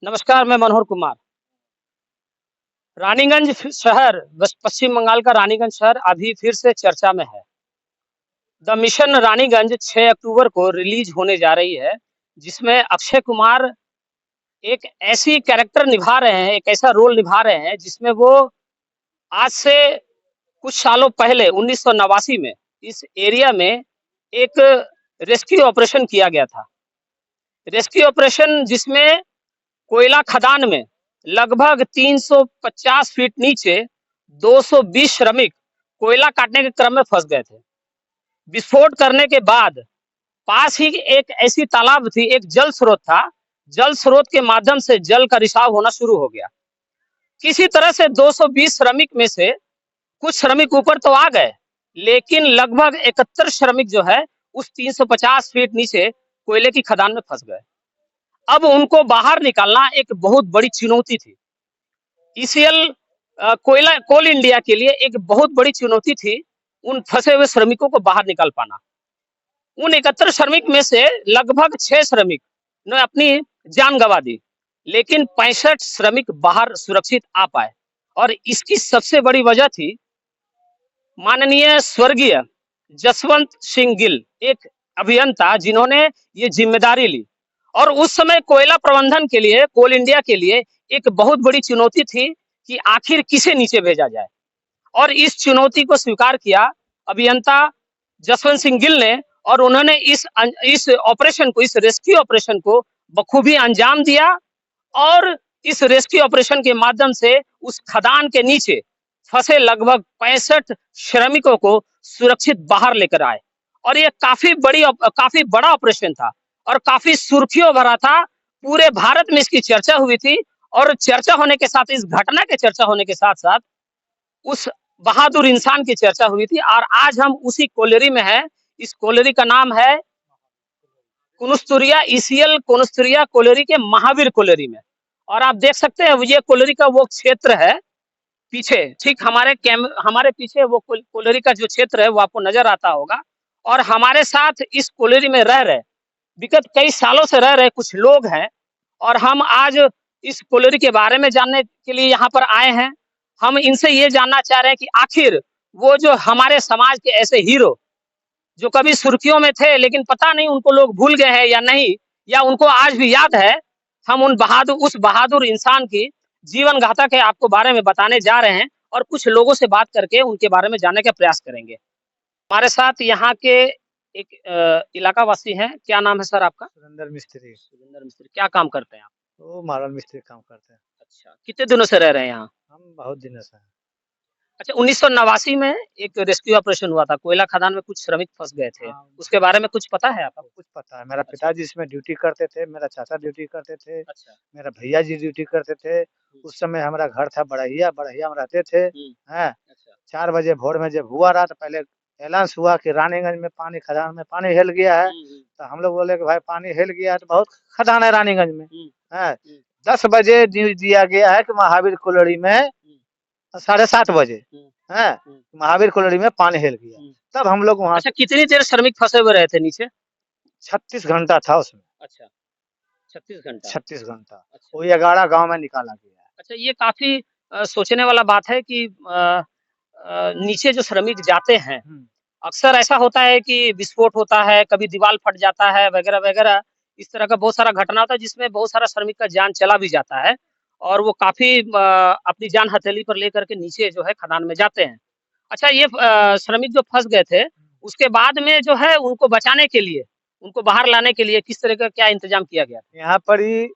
नमस्कार, मैं मनोहर कुमार। रानीगंज शहर पश्चिम बंगाल का रानीगंज शहर अभी फिर से चर्चा में है। द मिशन रानीगंज 6 अक्टूबर को रिलीज होने जा रही है, जिसमें अक्षय कुमार एक ऐसी कैरेक्टर निभा रहे हैं, एक ऐसा रोल निभा रहे हैं जिसमें वो आज से कुछ सालों पहले 1989 में इस एरिया में एक रेस्क्यू ऑपरेशन किया गया था। रेस्क्यू ऑपरेशन जिसमें कोयला खदान में लगभग 350 फीट नीचे 220 श्रमिक कोयला काटने के क्रम में फंस गए थे। विस्फोट करने के बाद पास ही एक ऐसी तालाब थी, एक जल स्रोत था। जल स्रोत के माध्यम से जल का रिसाव होना शुरू हो गया। किसी तरह से 220 श्रमिक में से कुछ श्रमिक ऊपर तो आ गए, लेकिन लगभग 71 श्रमिक जो है उस 350 फीट नीचे कोयले की खदान में फंस गए। अब उनको बाहर निकालना एक बहुत बड़ी चुनौती थी। ईसीएल कोल इंडिया के लिए एक बहुत बड़ी चुनौती थी उन फंसे हुए श्रमिकों को बाहर निकाल पाना। उन 71 श्रमिक में से लगभग 6 श्रमिक ने अपनी जान गंवा दी, लेकिन 65 श्रमिक बाहर सुरक्षित आ पाए। और इसकी सबसे बड़ी वजह थी माननीय स्वर्गीय जसवंत सिंह गिल, एक अभियंता जिन्होंने ये जिम्मेदारी ली। और उस समय कोयला प्रबंधन के लिए, कोल इंडिया के लिए एक बहुत बड़ी चुनौती थी कि आखिर किसे नीचे भेजा जाए। और इस चुनौती को स्वीकार किया अभियंता जसवंत सिंह गिल ने, और उन्होंने इस ऑपरेशन को, इस रेस्क्यू ऑपरेशन को बखूबी अंजाम दिया। और इस रेस्क्यू ऑपरेशन के माध्यम से उस खदान के नीचे फंसे लगभग 65 श्रमिकों को सुरक्षित बाहर लेकर आए। और ये काफी बड़ा ऑपरेशन था और काफी सुर्खियों भरा था। पूरे भारत में इसकी चर्चा हुई थी, और चर्चा होने के साथ, इस घटना के चर्चा होने के साथ साथ उस बहादुर इंसान की चर्चा हुई थी। और आज हम उसी कोलेरी में हैं। इस कोलेरी का नाम है कुनुस्तुरिया, ईसीएल कुनुस्तुरिया कोलेरी के महावीर कोलेरी में। और आप देख सकते हैं ये कोलेरी का वो क्षेत्र है पीछे, ठीक हमारे पीछे वो कोलेरी का जो क्षेत्र है वो आपको नजर आता होगा। और हमारे साथ इस कोलेरी में रह रहे, विगत कई सालों से रह रहे कुछ लोग हैं, और हम आज इस कोलेरी के बारे में जानने के लिए यहाँ पर आए हैं। हम इनसे ये जानना चाह रहे हैं कि आखिर वो जो हमारे समाज के ऐसे हीरो जो कभी सुर्खियों में थे, लेकिन पता नहीं उनको लोग भूल गए हैं या नहीं, या उनको आज भी याद है, हम उस बहादुर इंसान की जीवन गाथा के आपको बारे में बताने जा रहे हैं और कुछ लोगों से बात करके उनके बारे में जानने का प्रयास करेंगे। हमारे साथ यहाँ के एक इलाका वासी हैं। क्या नाम है सर आपका? सुरेंद्र मिस्त्री। सुरेंद्र मिस्त्री, क्या काम करते हैं आप? वो मारल मिस्त्री काम करते हैं। अच्छा, कितने दिनों से रह रहे हैं यहाँ? हम बहुत दिनों से हैं। अच्छा, 1989 में एक रेस्क्यू ऑपरेशन हुआ था, कोयला खदान में कुछ श्रमिक फंस गए थे। उसके बारे में कुछ पता है आपको? कुछ पता है। मेरा पिताजी इसमें ड्यूटी करते थे, मेरा चाचा ड्यूटी करते थे, अच्छा, मेरा भैया जी ड्यूटी करते थे। उस समय हमारा घर था बड़हिया में रहते थे। हैं, अच्छा, 4 बजे भोर में जब हुआ रहा तो पहले ऐलान हुआ कि रानीगंज में पानी, खदान में पानी हिल गया है। तो हम लोग बोले कि भाई पानी हिल गया है तो बहुत खदान है रानीगंज में। है, 10 बजे न्यूज दिया गया है कि महावीर कोलड़ी में 7:30 बजे है, महावीर कोलड़ी में पानी हिल गया। तब हम लोग वहाँ। अच्छा, कितनी देर श्रमिक फंसे हुए रहे थे नीचे? 36 घंटा था उसमें। अच्छा, 36 घंटा। 36 घंटा। अच्छा, वो यगाड़ा गांव में निकाला गया है। अच्छा, ये काफी सोचने वाला बात है कि नीचे जो श्रमिक जाते हैं, अक्सर ऐसा होता है कि विस्फोट होता है, कभी दीवार फट जाता है, वगैरह वगैरह। इस तरह का बहुत सारा घटना होता है जिसमें बहुत सारा श्रमिक का जान चला भी जाता है, और वो काफी अपनी जान हथेली पर लेकर के नीचे जो है खदान में जाते हैं। अच्छा, ये श्रमिक जो फंस गए थे, उसके बाद में जो है उनको बचाने के लिए, उनको बाहर लाने के लिए किस तरह का क्या इंतजाम किया गया? यहाँ पर ही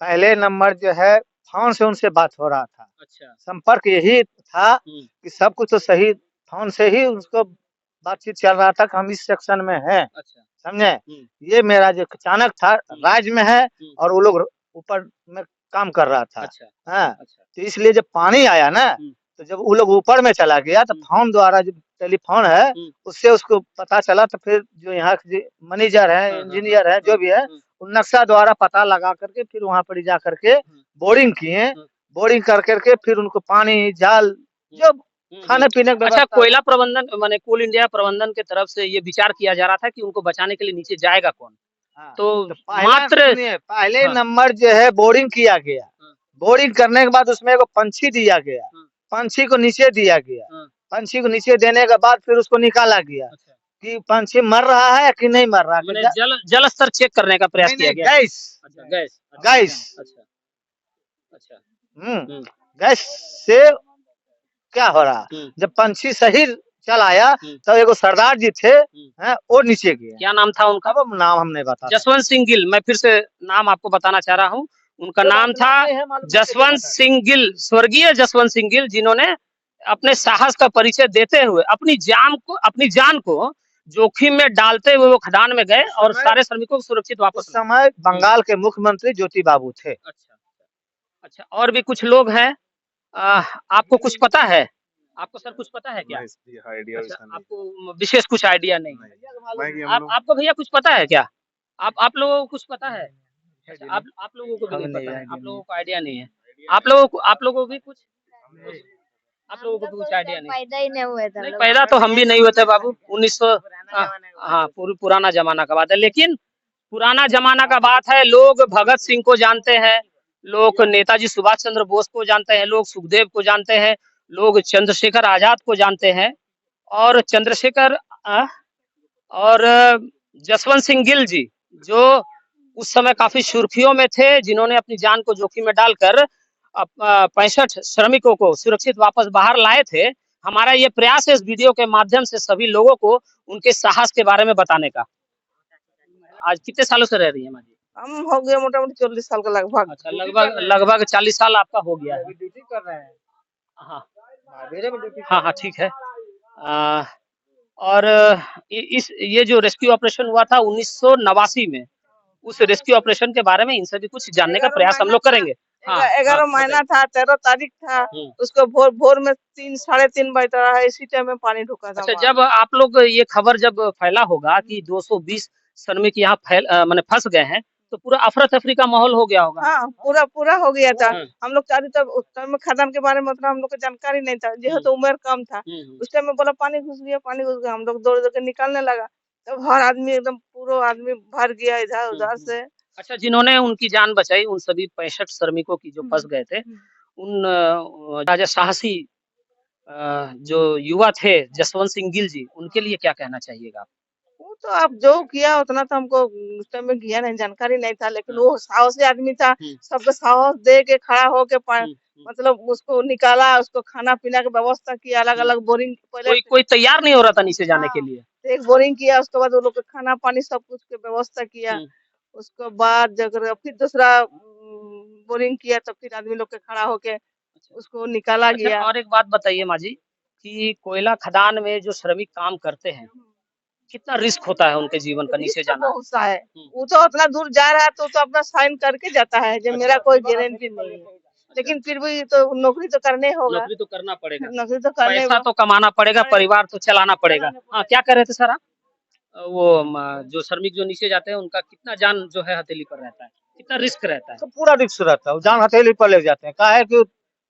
पहले नंबर जो है फोन से उनसे बात हो रहा था। अच्छा, संपर्क यही था कि सब कुछ तो सही, फोन से ही उसको बातचीत चल रहा था कि हम इस सेक्शन में हैं। अच्छा, समझे? ये मेरा जो अचानक था, राज्य में है और वो लोग ऊपर में काम कर रहा था। अच्छा, हाँ, तो इसलिए जब पानी आया ना, तो जब वो लोग ऊपर में चला गया तो फोन द्वारा, जो टेलीफोन है उससे उसको पता चला। तो फिर जो यहाँ मैनेजर है, इंजीनियर है, जो भी है, नक्शा द्वारा पता लगा करके फिर वहाँ पर जा करके बोरिंग किए। बोरिंग कर करके फिर उनको पानी, जाल, जो खाने पीने का। अच्छा, कोयला प्रबंधन माने कोल इंडिया प्रबंधन के तरफ से ये विचार किया जा रहा था कि उनको बचाने के लिए नीचे जाएगा कौन? तो पहले नंबर जो है बोरिंग किया गया, बोरिंग करने के बाद उसमें एगो पंछी दिया गया, पंछी को नीचे दिया गया, पंछी को नीचे देने के बाद फिर उसको निकाला गया कि पंछी मर रहा है कि नहीं मर रहा है, जल स्तर चेक करने का प्रयास किया गया। गैस गैस से क्या हो रहा, जब पंछी सही चल आया तब एगो सरदार जी थे वो नीचे गए। क्या नाम था उनका? अब नाम हम नहीं बता। जसवंत सिंह गिल। मैं फिर से नाम आपको बताना चाह रहा हूँ, उनका नाम था जसवंत सिंह गिल, स्वर्गीय जसवंत सिंह गिल, जिन्होंने अपने साहस का परिचय देते हुए अपनी जान को जोखिम में डालते हुए वो खदान में गए और सारे श्रमिकों को सुरक्षित वापस। समय बंगाल के मुख्यमंत्री ज्योति बाबू थे। अच्छा, और भी कुछ लोग हैं, आपको कुछ पता है? आपको सर कुछ पता है क्या? अच्छा, आपको विशेष कुछ आइडिया नहीं है? आपको भैया कुछ पता है क्या? आप लोगों को कुछ पता है? आप लोगों को भी नहीं पता है? आप लोगों को आइडिया नहीं है? आप लोगों को भी कुछ आइडिया नहीं? पैदा ही नहीं हुए थे। नहीं, पैदा तो हम भी नहीं हुए थे बाबू। 1900 हाँ, पुराना जमाना का बात है, लेकिन पुराना जमाना का बात है। लोग भगत सिंह को जानते हैं, लोग नेताजी सुभाष चंद्र बोस को जानते हैं, लोग सुखदेव को जानते हैं, लोग चंद्रशेखर आजाद को जानते हैं, और जसवंत सिंह गिल जी, जो उस समय काफी सुर्खियों में थे, जिन्होंने अपनी जान को जोखिम में डालकर 65 श्रमिकों को सुरक्षित वापस बाहर लाए थे। हमारा ये प्रयास है इस वीडियो के माध्यम से सभी लोगों को उनके साहस के बारे में बताने का। आज कितने सालों से रह रही है माँ जी? हम हो गया मोटा-मोटी 40 साल का लगभग। अच्छा, लगभग 40 साल आपका हो गया है। ड्यूटी कर रहे हैं। हाँ, ठीक है। और ये जो रेस्क्यू ऑपरेशन हुआ था 1989 में, उस रेस्क्यू ऑपरेशन के बारे में इनसे भी कुछ जानने का प्रयास हम लोग करेंगे। 11 महीना था, 13 तारीख था, उसको भोर में 3 साढ़े 3 बज रहा है, इसी टाइम में पानी ढुका था। अच्छा, जब आप लोग ये खबर जब फैला होगा कि 220 श्रमिक यहाँ माने फंस गए हैं, तो पूरा अफरा तफरी का माहौल हो गया होगा। हाँ, पूरा हो गया था। हम लोग चाहते तब उस टाइम में खदान के बारे में मतलब हम लोग को जानकारी नहीं था, जेहेतु उम्र कम था। उस टाइम में बोला पानी घुस गया, हम लोग दौड़ के निकालने लगा, तब हर आदमी एकदम पूरा आदमी भर गया इधर उधर से। अच्छा, जिन्होंने उनकी जान बचाई, उन सभी 65 श्रमिकों की जो फंस गए थे, उन राजा साहसी जो युवा थे जसवंत सिंह गिल जी, उनके लिए क्या कहना चाहिएगा आप? वो तो आप जो किया उतना तो हमको उस टाइम में किया नहीं, जानकारी नहीं था, लेकिन वो साहसी आदमी था, सबको साहस दे के खड़ा होके मतलब उसको निकाला, उसको खाना पीना की व्यवस्था किया, अलग-अलग बोरिंग पहले कोई तैयार नहीं हो रहा था नीचे जाने के लिए। एक बोरिंग किया, उसके बाद वो लोग खाना पानी सब कुछ की व्यवस्था किया। उसके बाद जब फिर दूसरा बोरिंग किया, तो फिर आदमी लोग के खड़ा होके उसको निकाला गया। और एक बात बताइए माँ जी, कि कोयला खदान में जो श्रमिक काम करते हैं, कितना रिस्क होता है उनके जीवन का नीचे जाना? बहुत सा है, वो तो उतना दूर जा रहा है तो अपना साइन करके जाता है, जब मेरा कोई गारंटी नहीं है, लेकिन फिर भी तो नौकरी तो करने होगा। नौकरी तो करना पड़ेगा, नौकरी तो करने, पैसा तो कमाना पड़ेगा, परिवार तो चलाना पड़ेगा। हाँ, क्या कर रहे थे सर आप? वो जो श्रमिक जो नीचे जाते हैं, उनका कितना जान जो है हथेली पर रहता है, कितना रिस्क रहता है? तो पूरा रिस्क रहता है, जान हथेली पर ले जाते हैं। कहा है कि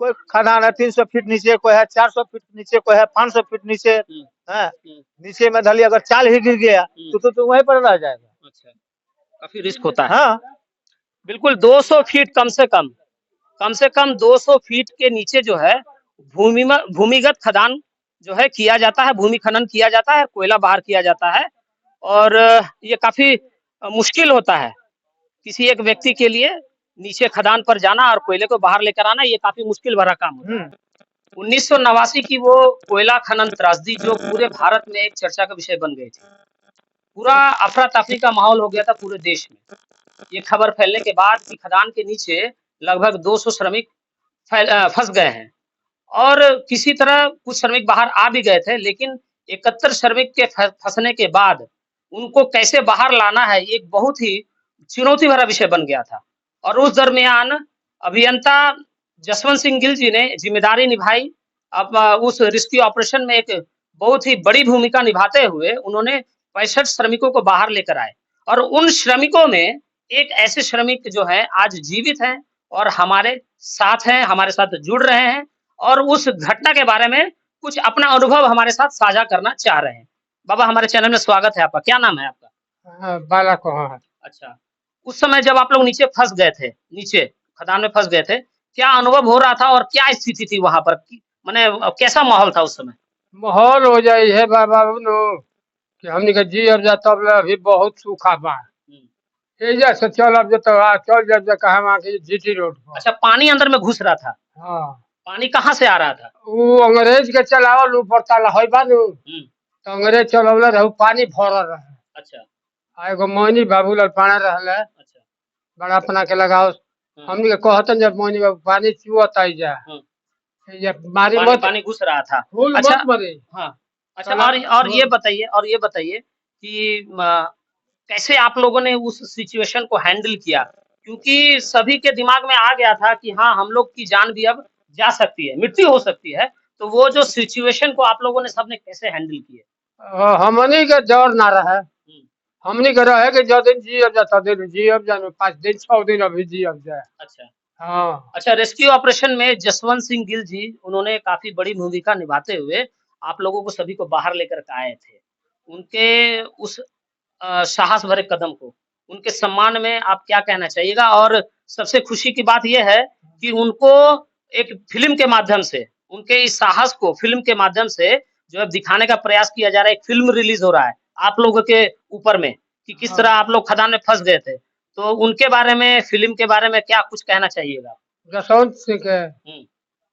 कोई खदान है 300 फीट नीचे, कोई है 400 फीट नीचे, कोई है 500 फीट नीचे है। नीचे में धली अगर चाल ही गिर गया तो वहीं पर रह जाएगा। अच्छा, काफी रिस्क होता है। हाँ, बिल्कुल। 200 फीट कम से कम 200 फीट के नीचे जो है भूमिगत खदान जो है किया जाता है, भूमि खनन किया जाता है, कोयला बाहर किया जाता है, और ये काफी मुश्किल होता है किसी एक व्यक्ति के लिए नीचे खदान पर जाना और कोयले को बाहर लेकर आना। ये काफी मुश्किल भरा काम होता है। 1989 की वो कोयला खनन त्रासदी जो पूरे भारत में एक चर्चा का विषय बन गई थी, पूरा अफरा तफरी का माहौल हो गया था पूरे देश में। ये खबर फैलने के बाद कि खदान के नीचे लगभग 200 श्रमिक फंस गए हैं, और किसी तरह कुछ श्रमिक बाहर आ भी गए थे, लेकिन 71 श्रमिक के फंसने के बाद उनको कैसे बाहर लाना है, एक बहुत ही चुनौती भरा विषय बन गया था। और उस दरमियान अभियंता जसवंत सिंह गिल जी ने जिम्मेदारी निभाई। अब उस रेस्क्यू ऑपरेशन में एक बहुत ही बड़ी भूमिका निभाते हुए उन्होंने 65 श्रमिकों को बाहर लेकर आए, और उन श्रमिकों में एक ऐसे श्रमिक जो हैं आज जीवित हैं और हमारे साथ हैं, हमारे साथ जुड़ रहे हैं, और उस घटना के बारे में कुछ अपना अनुभव हमारे साथ साझा करना चाह रहे हैं। बाबा, हमारे चैनल में स्वागत है आपका। क्या नाम है आपका? बाला कोहा। अच्छा, उस समय जब आप लोग नीचे फँस गए थे, नीचे खदान में फँस गए थे, क्या अनुभव हो रहा था और क्या स्थिति थी वहाँ पर? कि माने कैसा माहौल था उस समय? माहौल हो जाई है बाबू नो कि हमनी के जी अब जा तब ले अभी बहुत सूखा बा। हुँ। एजा से चलब जे तो चल जब जे कहा वहाँ के जीटी रोड पर। अच्छा, पानी अंदर में घुस रहा था। हाँ, पानी कहाँ से आ रहा था? ऊ अंग्रेज के चलावल ऊपर ताला होई बा नु, हुँ। तो अंग्रेज चलवले रहू पानी भरल रहे। अच्छा, आ एगो मोहनी बाबूलाल पाना रहले, अच्छा। बड़ा अपना के लगाओ। हाँ, हमनी के कहतन जब मोहनी बाबू पानी चुअत आइजा, हाँ। ये मारी पानी मत, पानी घुस रहा था। फूल अच्छा, मत मरे। हाँ। अच्छा, ताला और ये बताइए कि कैसे आप लोगों ने उस सिचुएशन को हैंडल किया? क्योंकि सभी के दिमाग में आ गया था कि हाँ, हम लोग की जान भी अब जा सकती है, मृत्यु हो सकती है। तो वो जो सिचुएशन को आप लोगों ने सबने कैसे हैंडल किए? हमनी के डर ना रहे। हुँ, हमनी के रहे कि जो दिन जियब जा तो दिन जियब जा, 5 दिन 6 दिन अभी जियब जा। अच्छा। हाँ, अच्छा, रेस्क्यू ऑपरेशन में जसवंत सिंह गिल जी, उन्होंने काफ़ी बड़ी भूमिका निभाते हुए आप लोगों को सभी को बाहर लेकर के आए थे। उनके उस साहस भरे कदम को, उनके सम्मान में आप क्या कहना चाहिएगा? और सबसे खुशी की बात ये है कि उनको एक फ़िल्म के माध्यम से, उनके इस साहस को फ़िल्म के माध्यम से जो है दिखाने का प्रयास किया जा रहा है। एक फ़िल्म रिलीज़ हो रहा है, आप लोगों के ऊपर में कि किस तरह हाँ। आप लोग खदान में फँस गए थे। तो उनके बारे में, फ़िल्म के बारे में क्या कुछ कहना चाहिएगा? जसवंत सिंह के, हुँ,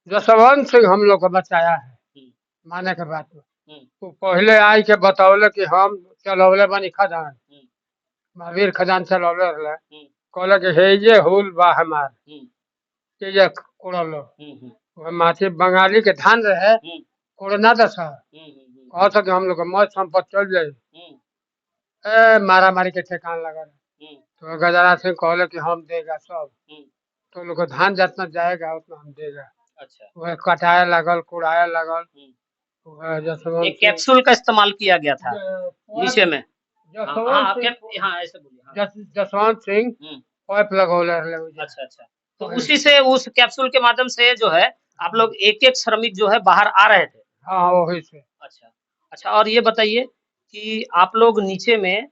जसवंत सिंह हम लोग को बचाया है, हुँ, माने के बात में। हुँ, वो पहले आई के बतौले कि हम चलौले बनी खदान, हुँ, महावीर खदान चलौले रहले। हुँ, कहले कि हेजे हुल बा हमार, हुँ, एजे कोड़लो। हुँ, हुँ, वो माथे बंगाली के धान रहे, हुँ, कोड़ना दस हुँ, हुँ, कहत कि हम लोग के मौत संपत्ति चल जाई। हुँ, ए मारा मारी के ठेकान लगल। हुँ, तो गजरा सिंह कहले कि हम देगा सब, हुँ, तो लोग को धान जितना जाएगा उतना हम देगा। अच्छा। वह कटाए लगल, कुड़ाए लगल। हुँ। वह जसवंत एक सिंह कैप्सूल का इस्तेमाल किया गया था पाइप, नीचे में। हाँ, जसवंत हाँ, सिंह हाँ, ऐसे बोलिए। हाँ। जसवंत सिंह हुँ, पाइप लगौले रहले उजे। अच्छा, अच्छा। तो पहले। उसी से, उस कैप्सूल के माध्यम से जो है आप लोग एक-एक श्रमिक जो है बाहर आ रहे थे। हाँ, वही से। अच्छा। अच्छा, और ये बताइए कि आप लोग नीचे में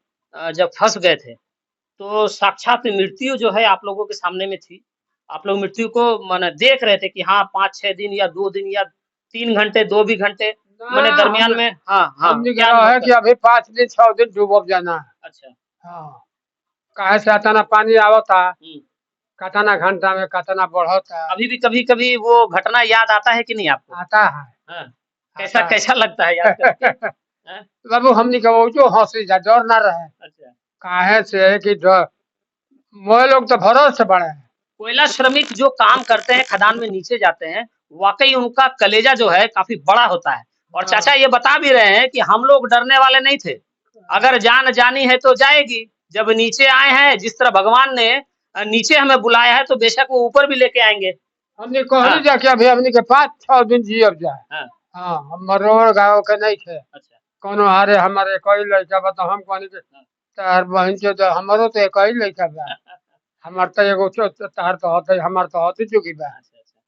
जब फँस गए थे, तो साक्षात मृत्यु जो है आप लोगों के सामने में थी। आप लोग मृत्यु को माने देख रहे थे कि हाँ, 5-6 दिन या 2 दिन या 3 घंटे, 2 भी घंटे ना माने दरमियान हम में। हाँ, हाँ, हमनी के क्या अनुभव रहे कि कर। अभी 5 दिन 6 दिन डूबब जाना है। अच्छा। हाँ, काहे से अतना पानी आवता, हुँ। कतना घंटा में कतना बढ़ता, अभी भी कभी-कभी वो घटना याद आता है कि नहीं आपको? आता है, हाँ। कैसा आता कैसा लगता है याद करके? है। हैं? बाबू हमनी के वो जो हंसी जा डर ना रहे। अच्छा। काहे से कि डर, मोए लोग तो भरोसे से बड़े हैं। कोयला श्रमिक जो काम करते हैं, खदान में नीचे जाते हैं, वाक़ई उनका कलेजा जो है काफ़ी बड़ा होता है। और हाँ, चाचा ये बता भी रहे हैं कि हम लोग डरने वाले नहीं थे। अगर जान जानी है तो जाएगी। जब नीचे आए हैं, जिस तरह भगवान ने नीचे हमें बुलाया है, तो बेशक वो ऊपर भी लेके आएँगे। हमनी कहली हाँ, जा कि अभी हमनी के 5-6 दिन जियब जाए। हाँ। हाँ, हम मरोड़ गाँव के नहीं थे। अच्छा। कोनो हारे हमारे कोई लड़का बा तो हम कहनी कि हाँ। तार बहन के तो हमरो तो एक ही लड़का बा। हमार तो एगो तार तो होते, हमार तो होती चुकी बा। अच्छा, अच्छा।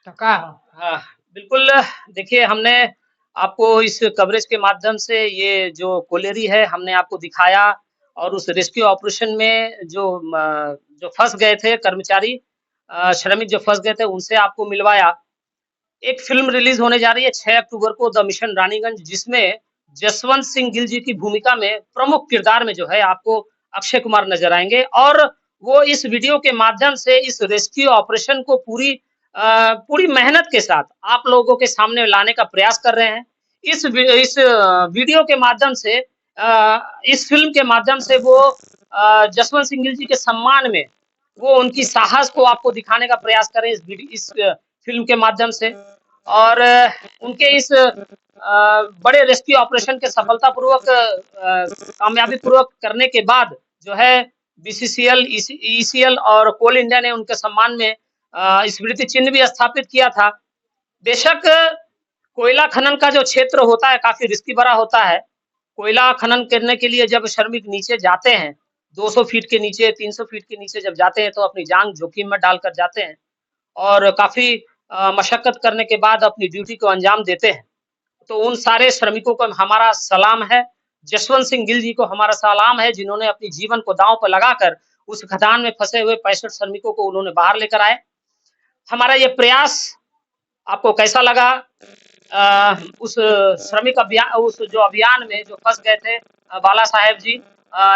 तो का हो? हाँ, बिल्कुल। देखिए, हमने आपको इस कवरेज के माध्यम से ये जो कोलेरी है, हमने आपको दिखाया और उस रेस्क्यू ऑपरेशन में जो फँस गए थे कर्मचारी, श्रमिक जो फँस गए थे, उनसे आपको मिलवाया। एक फ़िल्म रिलीज़ होने जा रही है 6 अक्टूबर को, द मिशन रानीगंज, जिसमें जसवंत सिंह गिल जी की भूमिका में प्रमुख किरदार में जो है आपको अक्षय कुमार नज़र आएँगे और वो इस वीडियो के माध्यम से इस रेस्क्यू ऑपरेशन को पूरी मेहनत के साथ आप लोगों के सामने लाने का प्रयास कर रहे हैं। इस वीडियो के माध्यम से, इस फ़िल्म के माध्यम से वो जसवंत सिंह गिल जी के सम्मान में वो उनकी साहस को आपको दिखाने का प्रयास कर रहे हैं इस फ़िल्म के माध्यम से। और उनके इस बड़े रेस्क्यू ऑपरेशन के सफलतापूर्वक, कामयाबी पूर्वक करने के बाद जो है बीसीसीएल, ईसीएल और कोल इंडिया ने उनके सम्मान में स्मृति चिन्ह भी स्थापित किया था। बेशक कोयला खनन का जो क्षेत्र होता है काफ़ी रिस्की भरा होता है। कोयला खनन करने के लिए जब श्रमिक नीचे जाते हैं, 200 फीट के नीचे, 300 फीट के नीचे जब जाते हैं, तो अपनी जान जोखिम में डालकर जाते हैं और काफ़ी मशक्कत करने के बाद अपनी ड्यूटी को अंजाम देते हैं। तो उन सारे श्रमिकों को हमारा सलाम है जसवंत सिंह गिल जी को हमारा सलाम है, जिन्होंने अपनी जीवन को दांव पर लगाकर उस खदान में फंसे हुए 65 श्रमिकों को उन्होंने बाहर लेकर आए। हमारा ये प्रयास आपको कैसा लगा? उस श्रमिक अभियान, उस जो अभियान में जो फंस गए थे बाला साहेब जी,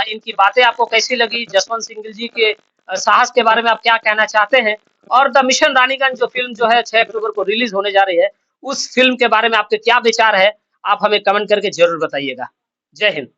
इनकी बातें आपको कैसी लगी? जसवंत सिंह गिल जी के साहस के बारे में आप क्या कहना चाहते हैं? और द मिशन रानीगंज जो फिल्म जो है 6 अक्टूबर को रिलीज होने जा रही है, उस फिल्म के बारे में आपके क्या विचार है? आप हमें कमेंट करके जरूर बताइएगा। जय हिंद।